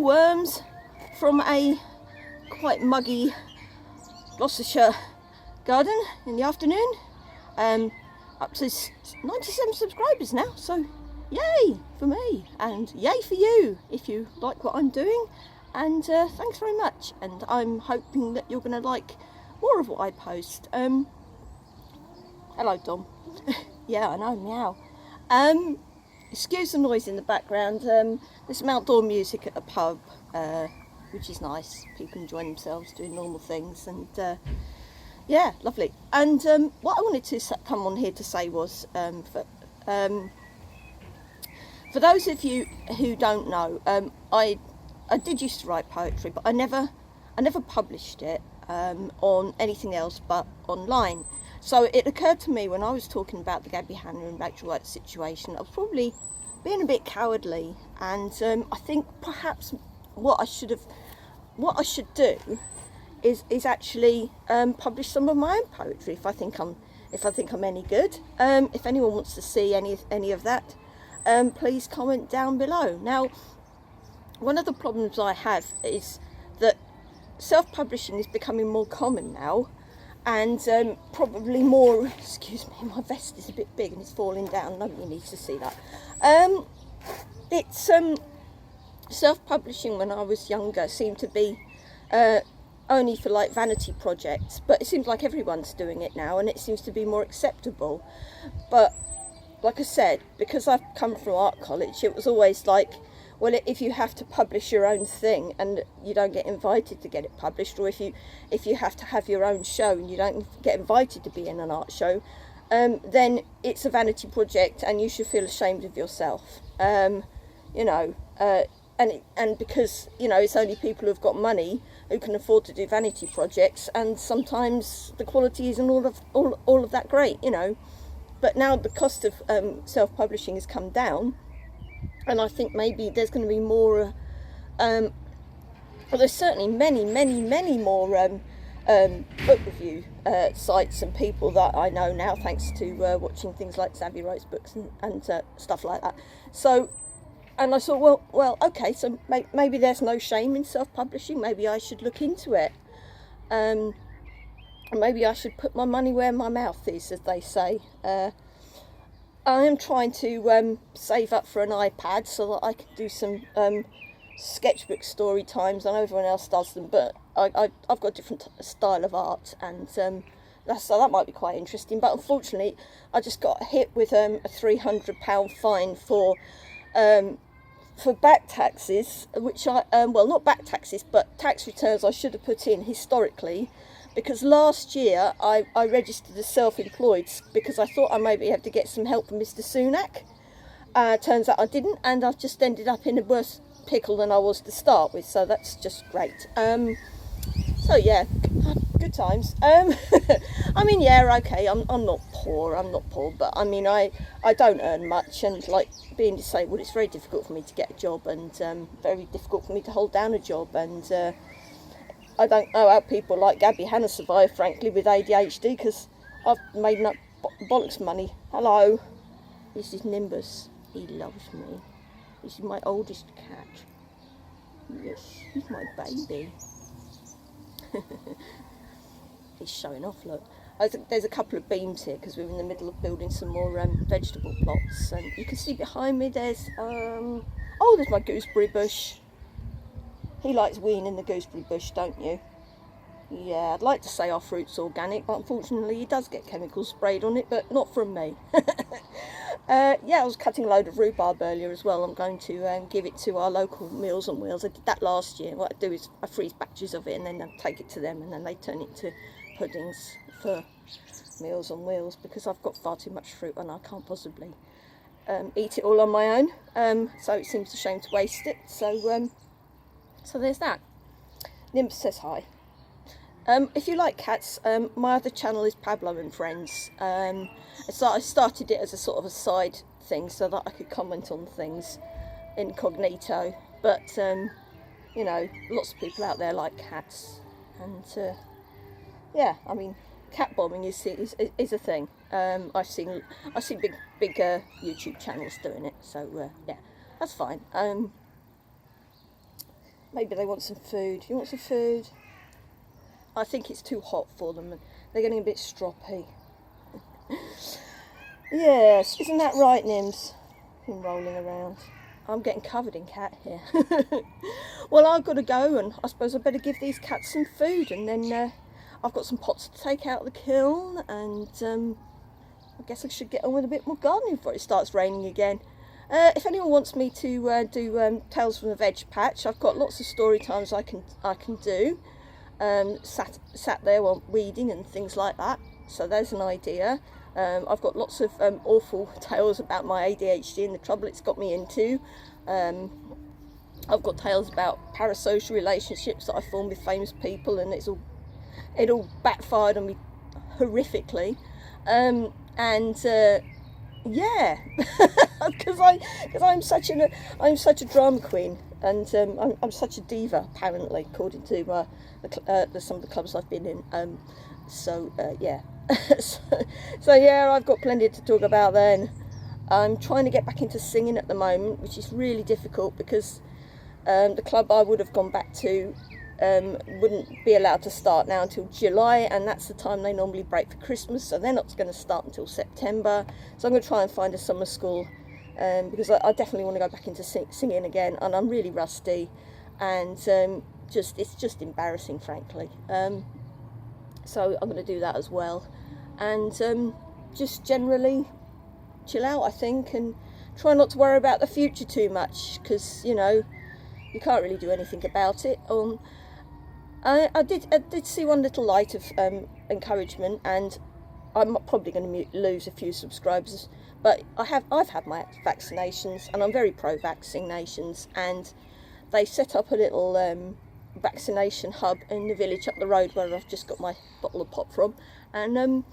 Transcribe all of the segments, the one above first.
hello worms from a quite muggy Gloucestershire garden in the afternoon. Up to 97 subscribers now, so yay for me and yay for you if you like what I'm doing, and thanks very much, and I'm hoping that you're going to like more of what I post. Hello Dom. Yeah, I know, meow. Excuse the noise in the background. There's some outdoor music at the pub, which is nice. People enjoying themselves doing normal things, and yeah, lovely. And what I wanted to come on here to say was, for those of you who don't know, I did used to write poetry, but I never published it on anything else but online. So it occurred to me when I was talking about the Gabby Hanna and Rachel White situation, I was probably being a bit cowardly, and I think perhaps what I should do is actually publish some of my own poetry if I think I'm any good. If anyone wants to see any of that, please comment down below. Now, one of the problems I have is that self-publishing is becoming more common now, and probably more, excuse me, my vest is a bit big and it's falling down, nobody needs to see that. It's self-publishing when I was younger seemed to be only for like Vanity Projects, but it seems like everyone's doing it now, and it seems to be more acceptable. But like I said, because I've come from art college, it was always like, well, if you have to publish your own thing and you don't get invited to get it published, or if you have to have your own show and you don't get invited to be in an art show, then it's a vanity project and you should feel ashamed of yourself. You know, and because, you know, it's only people who've got money who can afford to do vanity projects, and sometimes the quality isn't all of that great, you know. But now the cost of self-publishing has come down, and I think maybe there's going to be more, well, there's certainly many more book review sites and people that I know now, thanks to watching things like Xavier Writes Books and stuff like that. So, and I thought, well, okay, so maybe there's no shame in self-publishing. Maybe I should look into it. Maybe I should put my money where my mouth is, as they say. I am trying to save up for an iPad so that I can do some sketchbook story times. I know everyone else does them, but I've got a different style of art, and so that might be quite interesting. But unfortunately, I just got hit with a £300 fine for back taxes, which well, not back taxes, but tax returns I should have put in historically. Because last year I registered as self-employed because I thought I maybe have to get some help from Mr. Sunak. Turns out I didn't, and I've just ended up in a worse pickle than I was to start with, so that's just great. So yeah, good times. I mean, yeah, okay, I'm not poor, but I mean, I don't earn much, and like being disabled, it's very difficult for me to get a job, and very difficult for me to hold down a job, and I don't know how people like Gabby Hanna survive, frankly, with ADHD, because I've made enough bollocks money. Hello, this is Nimbus. He loves me. This is my oldest cat. Yes, he's my baby. He's showing off, look. There's a couple of beams here because we're in the middle of building some more vegetable plots. And you can see behind me there's, oh, there's my gooseberry bush. He likes weeing in the gooseberry bush, don't you? Yeah, I'd like to say our fruit's organic, but unfortunately he does get chemicals sprayed on it, but not from me. Yeah, I was cutting a load of rhubarb earlier as well. I'm going to give it to our local Meals on Wheels. I did that last year. What I do is I freeze batches of it and then I take it to them, and then they turn it into puddings for Meals on Wheels, because I've got far too much fruit and I can't possibly eat it all on my own. So it seems a shame to waste it. So there's that. Nimbus says hi. If you like cats, my other channel is Pablo and Friends. So I started it as a sort of a side thing so that I could comment on things incognito. But you know, lots of people out there like cats, and yeah, I mean, cat bombing is a thing. I've seen big YouTube channels doing it. So yeah, that's fine. Maybe they want some food. You want some food? I think it's too hot for them and they're getting a bit stroppy. Yes, isn't that right, Nims? Been rolling around. I'm getting covered in cat hair. Well, I've got to go, and I suppose I better give these cats some food, and then I've got some pots to take out of the kiln, and I guess I should get on with a bit more gardening before it starts raining again. If anyone wants me to do Tales from the Veg Patch, I've got lots of story times I can do. Sat there while weeding and things like that. So there's an idea. I've got lots of awful tales about my ADHD and the trouble it's got me into. I've got tales about parasocial relationships that I formed with famous people, and it all backfired on me horrifically. Yeah, because I'm such a drama queen, and I'm such a diva, apparently, according to some of the clubs I've been in. Yeah. so yeah, I've got plenty to talk about then. I'm trying to get back into singing at the moment, which is really difficult because the club I would have gone back to wouldn't be allowed to start now until July, and that's the time they normally break for Christmas, so they're not going to start until September. So I'm going to try and find a summer school, because I definitely want to go back into singing again, and I'm really rusty, and it's just embarrassing, frankly. So I'm going to do that as well, and just generally chill out, I think, and try not to worry about the future too much, because you can't really do anything about it. I did see one little light of encouragement, and I'm probably going to lose a few subscribers, but I've had my vaccinations, and I'm very pro vaccinations, and they set up a little vaccination hub in the village up the road where I've just got my bottle of pop from, and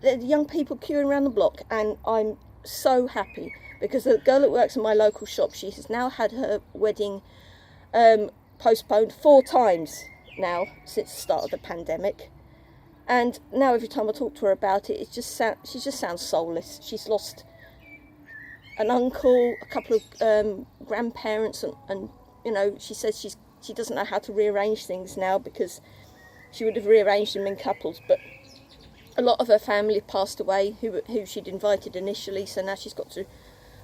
the young people queuing around the block, and I'm so happy because the girl that works in my local shop, she has now had her wedding postponed 4 times now since the start of the pandemic, and now every time I talk to her about it, she just sounds soulless. She's lost an uncle, a couple of grandparents, and she says she doesn't know how to rearrange things now, because she would have rearranged them in couples, but a lot of her family passed away who she'd invited initially, so now she's got to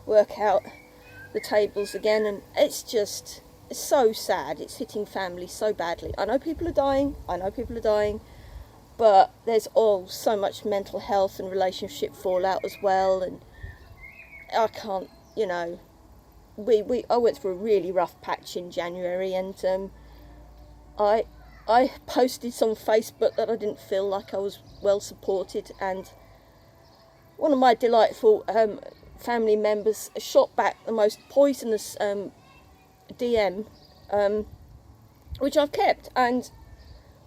work out the tables again, and it's so sad. It's hitting families so badly. I know people are dying, but there's so much mental health and relationship fallout as well, and I can't, I went through a really rough patch in January, and I posted on Facebook that I didn't feel like I was well supported, and one of my delightful family members shot back the most poisonous DM, which I've kept, and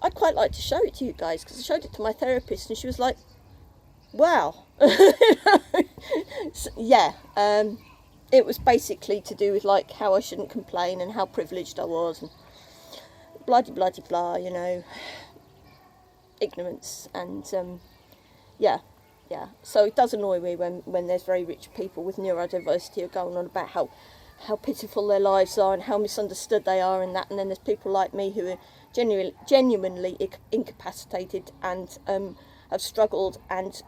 I'd quite like to show it to you guys, because I showed it to my therapist, and she was like, wow. So, yeah, it was basically to do with like how I shouldn't complain and how privileged I was, and blah blah blah, ignorance, and yeah. So it does annoy me when there's very rich people with neurodiversity are going on about how pitiful their lives are and how misunderstood they are, and that, and then there's people like me who are genuinely incapacitated and have struggled and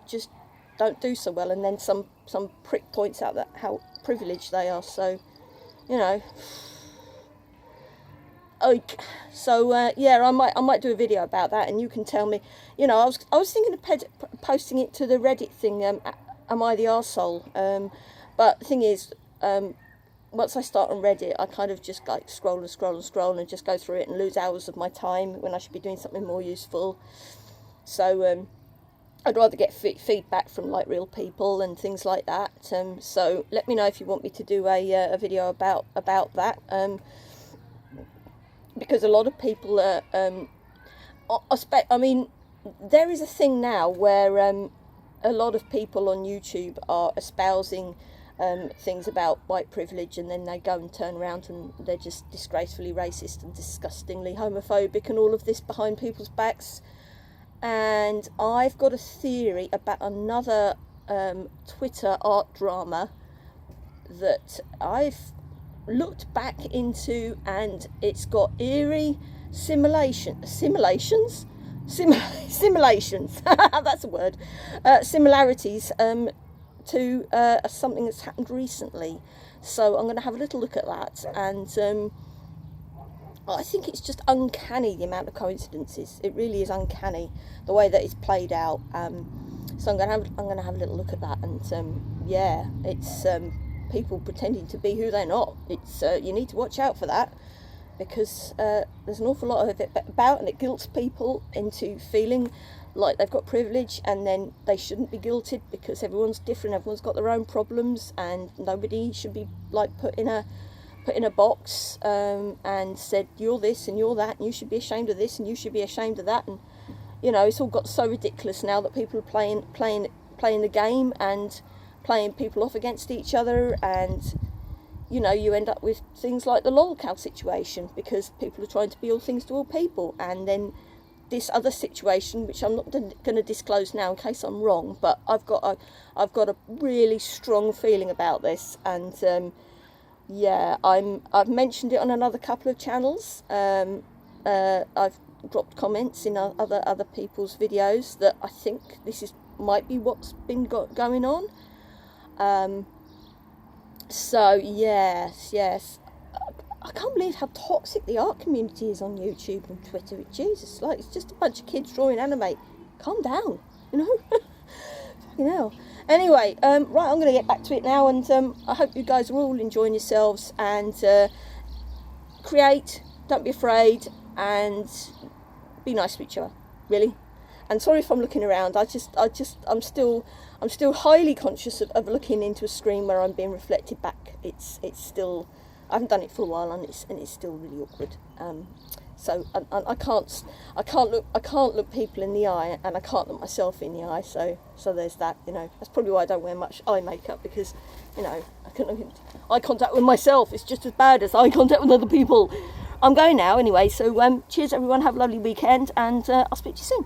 just don't do so well, and then some prick points out that how privileged they are. So yeah, I might do a video about that, and you can tell me. I was thinking of posting it to the Reddit thing. Am I the arsehole? But the thing is, once I start on Reddit, I kind of just like scroll and just go through it and lose hours of my time when I should be doing something more useful. So I'd rather get feedback from like real people and things like that. So let me know if you want me to do a video about that. Because a lot of people are, there is a thing now where a lot of people on YouTube are espousing things about white privilege, and then they go and turn around and they're just disgracefully racist and disgustingly homophobic and all of this behind people's backs. And I've got a theory about another Twitter art drama that I've looked back into, and it's got eerie simulations. That's a word. Similarities to something that's happened recently. So I'm going to have a little look at that, and I think it's just uncanny, the amount of coincidences. It really is uncanny the way that it's played out. So I'm going to have a little look at that, and yeah, it's people pretending to be who they're not. It's you need to watch out for that, because there's an awful lot of it about, and it guilts people into feeling like they've got privilege, and then they shouldn't be guilted because everyone's different, everyone's got their own problems, and nobody should be like put in a box and said you're this and you're that and you should be ashamed of this and you should be ashamed of that. And you know, it's all got so ridiculous now that people are playing the game and playing people off against each other, and you know, you end up with things like the lolcow situation because people are trying to be all things to all people. And then this other situation, which I'm not going to disclose now in case I'm wrong, but I've got a really strong feeling about this, and yeah, I've mentioned it on another couple of channels. I've dropped comments in other people's videos that I think this might be what's been going on. So yes, I can't believe how toxic the art community is on YouTube and Twitter. Jesus, like, it's just a bunch of kids drawing anime. Calm down, you know. Fucking hell. Anyway, right, I'm going to get back to it now, and I hope you guys are all enjoying yourselves, and create, don't be afraid, and be nice to each other, really. And sorry if I'm looking around. I'm still highly conscious of looking into a screen where I'm being reflected back. It's still, I haven't done it for a while, and it's still really awkward. So I can't look people in the eye, and I can't look myself in the eye. So there's that. You know, that's probably why I don't wear much eye makeup, because, you know, eye contact with myself is just as bad as eye contact with other people. I'm going now anyway. So cheers everyone. Have a lovely weekend, and I'll speak to you soon.